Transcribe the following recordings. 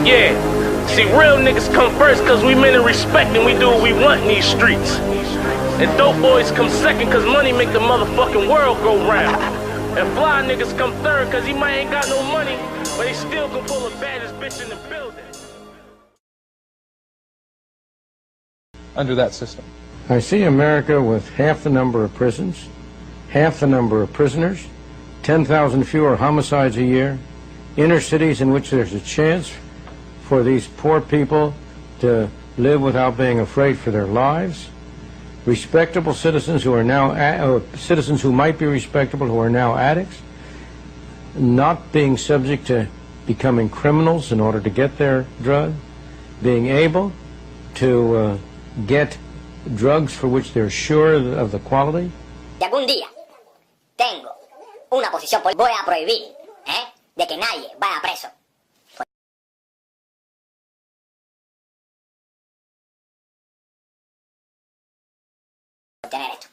Yeah. See, real niggas come first cause we men in respect and we do what we want in these streets. And dope boys come second cause money make the motherfucking world go round. And fly niggas come third cause he might ain't got no money, but he still can pull the baddest bitch in the building. Under that system. I see America with half the number of prisons, half the number of prisoners, 10,000 fewer homicides a year, inner cities in which there's a chance for these poor people to live without being afraid for their lives, respectable citizens who are now, citizens who might be respectable who are now addicts, not being subject to becoming criminals in order to get their drug, being able to get drugs for which they're sure of the quality. Si algún día tengo una posición, voy a prohibir de que nadie vaya preso. Tener esto.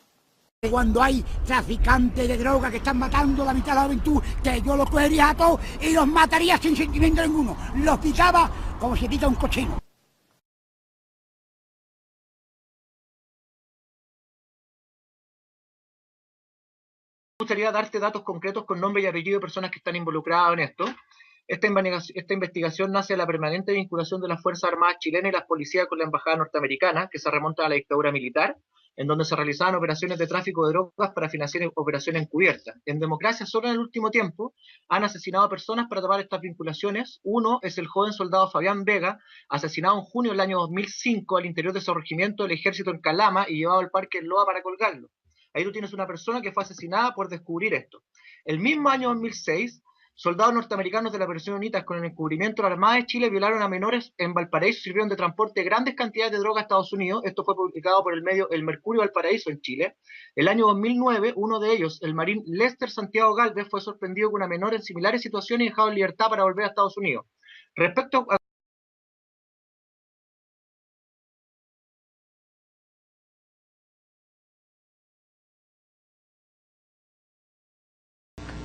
Cuando hay traficantes de droga que están matando la mitad de la juventud, que yo los cogería a todos y los mataría sin sentimiento ninguno. Los picaba como se pica un cochino. Me gustaría darte datos concretos con nombre y apellido de personas que están involucradas en esto. Esta investigación nace de la permanente vinculación de las Fuerzas Armadas chilenas y las policías con la Embajada norteamericana, que se remonta a la dictadura militar, en donde se realizaban operaciones de tráfico de drogas para financiar operaciones encubiertas. En democracia, solo en el último tiempo, han asesinado a personas para tapar estas vinculaciones. Uno es el joven soldado Fabián Vega, asesinado en junio del año 2005 al interior de su regimiento del ejército en Calama y llevado al parque en Loa para colgarlo. Ahí tú tienes una persona que fue asesinada por descubrir esto. El mismo año 2006, soldados norteamericanos de la Operación UNITAS con el encubrimiento de la Armada de Chile violaron a menores en Valparaíso y sirvieron de transporte de grandes cantidades de droga a Estados Unidos. Esto fue publicado por el medio El Mercurio Valparaíso en Chile. El año 2009, uno de ellos, el marín Lester Santiago Galvez, fue sorprendido con una menor en similares situaciones y dejado en libertad para volver a Estados Unidos. Respecto a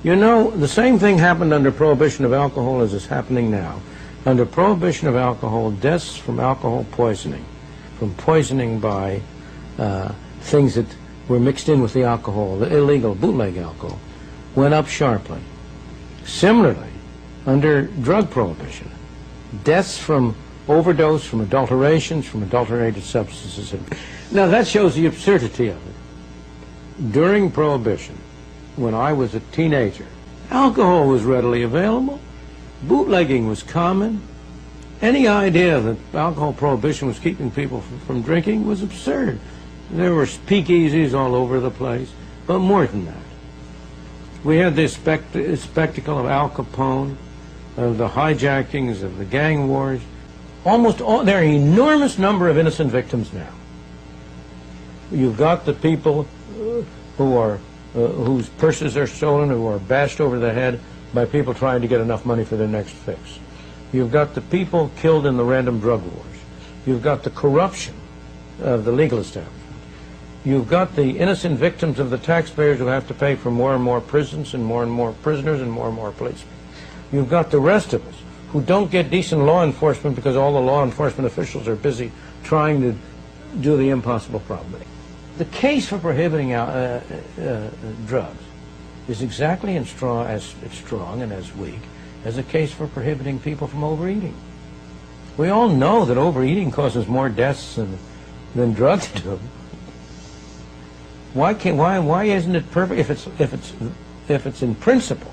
You know, the same thing happened under prohibition of alcohol as is happening now. Under prohibition of alcohol, deaths from alcohol poisoning, from poisoning by things that were mixed in with the alcohol, the illegal bootleg alcohol, went up sharply. Similarly, under drug prohibition, deaths from overdose, from adulterations, from adulterated substances. Now that shows the absurdity of it. During prohibition, when I was a teenager, alcohol was readily available, bootlegging was common. Any idea that alcohol prohibition was keeping people from drinking was absurd. There were speakeasies all over the place, but more than that. We had this spectacle of Al Capone, of the hijackings, of the gang wars. Almost all, there are an enormous number of innocent victims now. You've got the people who are whose purses are stolen, who are bashed over the head by people trying to get enough money for their next fix. You've got the people killed in the random drug wars. You've got the corruption of the legal establishment. You've got the innocent victims of the taxpayers who have to pay for more and more prisons and more prisoners and more policemen. You've got the rest of us who don't get decent law enforcement because all the law enforcement officials are busy trying to do the impossible problem. The case for prohibiting drugs is exactly as strong and as weak as a case for prohibiting people from overeating. We all know that overeating causes more deaths than drugs do. Why isn't it perfect if it's in principle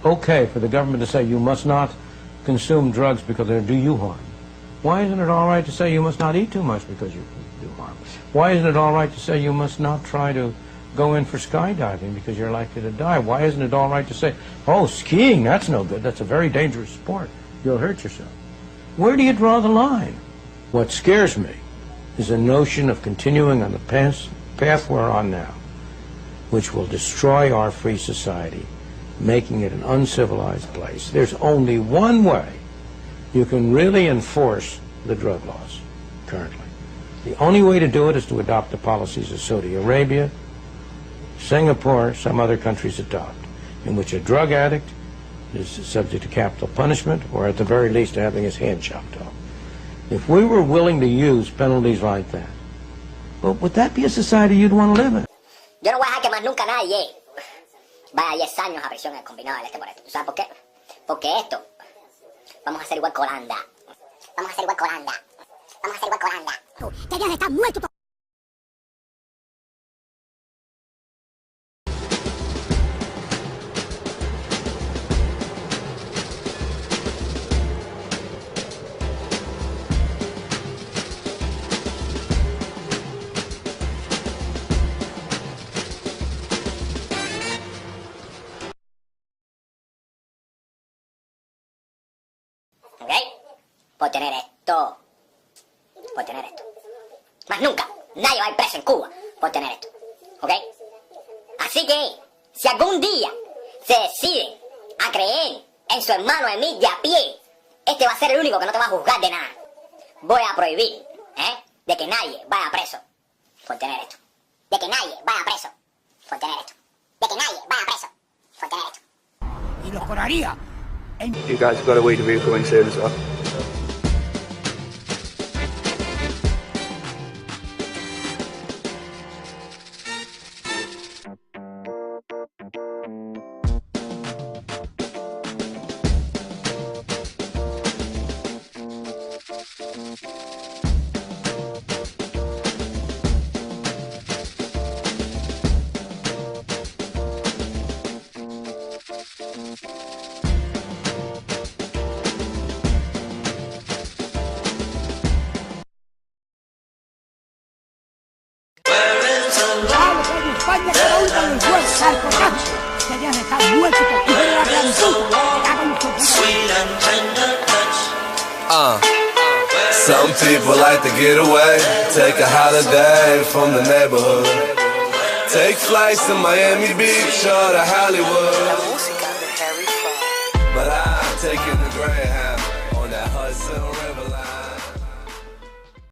okay for the government to say you must not consume drugs because they do you harm? Why isn't it all right to say you must not eat too much because you do harm? Why isn't it all right to say you must not try to go in for skydiving because you're likely to die? Why isn't it all right to say, oh, skiing, that's no good, that's a very dangerous sport, you'll hurt yourself? Where do you draw the line? What scares me is a notion of continuing on the path we're on now, which will destroy our free society, making it an uncivilized place. There's only one way you can really enforce the drug laws currently. The only way to do it is to adopt the policies of Saudi Arabia, Singapore, some other countries adopt, in which a drug addict is subject to capital punishment, or at the very least having his hand chopped off. If we were willing to use penalties like that, well, would that be a society you'd want to live in? Yo no voy a dejar que más nunca nadie vaya 10 años a prisión en el combinado del este por esto. ¿Tú sabes por qué? Porque esto, vamos a hacer igual que Holanda. Vamos a hacer igual que Holanda. Vamos a hacer igual que Holanda. Deberían estar muertos. ¿Ok? Por tener esto. Por tener esto. Más nunca nadie va a ir preso en Cuba por tener esto. ¿Ok? Así que, si algún día se decide a creer en su hermano Emil de a pie, este va a ser el único que no te va a juzgar de nada. Voy a prohibir, de que nadie vaya preso por tener esto. De que nadie vaya preso por tener esto. De que nadie vaya preso por tener esto. Y los cobraría. You guys got a way to be coming soon as well. España cada uno con el juego, sarcotazo. Deberían estar muertos por hijo de la gran puta. Que hagan su Some people like to get away, take a holiday from the neighborhood, take flights to Miami Beach or to Hollywood. But I'm taking the Greyhound on that Hudson River line.